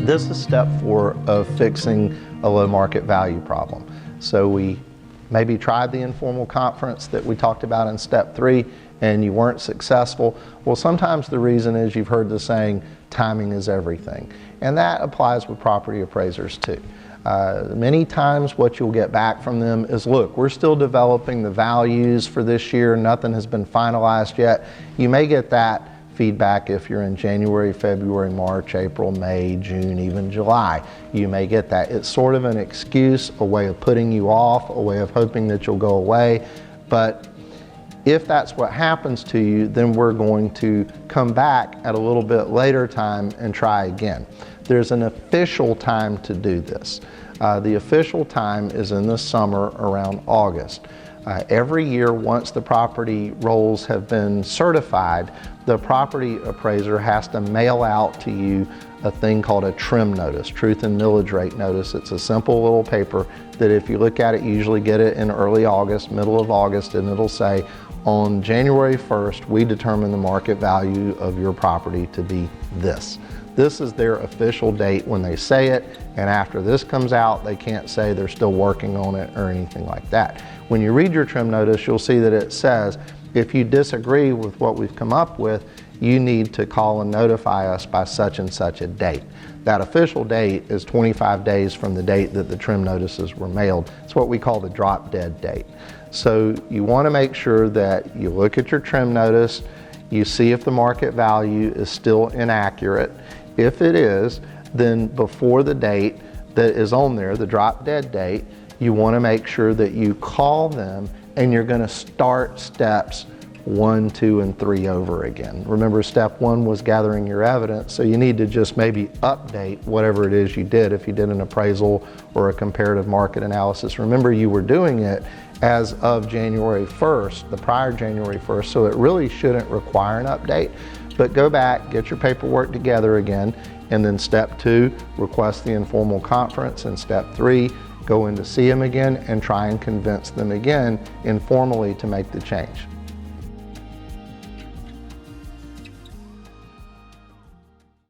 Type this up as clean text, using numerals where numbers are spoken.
This is step 4 of fixing a low market value problem. So we maybe tried the informal conference that we talked about in step 3 and you weren't successful. Well, sometimes the reason is you've heard the saying, timing is everything. And that applies with property appraisers too. Many times what you'll get back from them is, look, we're still developing the values for this year, nothing has been finalized yet. You may get that feedback if you're in January, February, March, April, May, June, even July. You may get that. It's sort of an excuse, a way of putting you off, a way of hoping that you'll go away. But if that's what happens to you, then we're going to come back at a little bit later time and try again. There's an official time to do this. The official time is in the summer around August. Every year, once the property rolls have been certified, the property appraiser has to mail out to you a thing called a trim notice, truth and millage rate notice. It's a simple little paper that if you look at it, you usually get it in early August, middle of August, and it'll say, on January 1st, we determine the market value of your property to be this. This is their official date when they say it, and after this comes out, they can't say they're still working on it or anything like that. When you read your trim notice, you'll see that it says, if you disagree with what we've come up with, you need to call and notify us by such and such a date. That official date is 25 days from the date that the trim notices were mailed. It's what we call the drop dead date. So you want to make sure that you look at your trim notice, you see if the market value is still inaccurate. If it is, then before the date that is on there, the drop dead date, you want to make sure that you call them and you're going to start steps 1, 2, and 3 over again. Remember, step 1 was gathering your evidence, so you need to just maybe update whatever it is you did. If you did an appraisal or a comparative market analysis, remember you were doing it as of January 1st, the prior January 1st, so it really shouldn't require an update. But go back, get your paperwork together again, and then step 2, request the informal conference, and step 3, go in to see them again and try and convince them again informally to make the change.